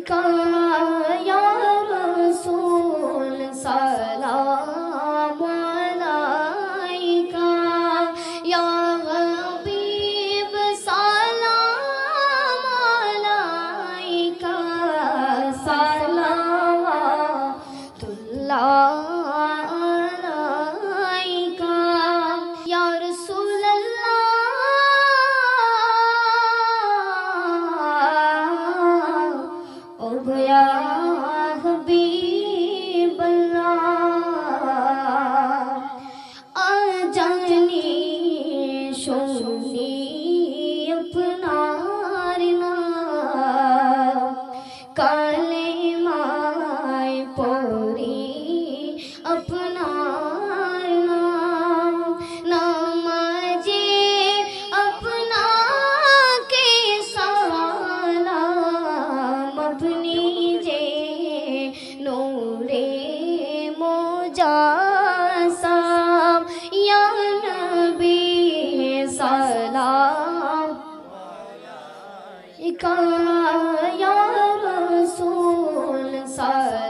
का या रसूल सलाम अलैका या हबीब सलाम अलैका सलावतुल्लाह अलैका या रसूल अल्लाह ओ या हबीब अल्लाह आजानी शोनी अपनार ना काले माय पोरी अपनार नाम जे अपना के सालाम अपनी जे नूरे मोजासाम या नबी सलाम का या रसूल सलाम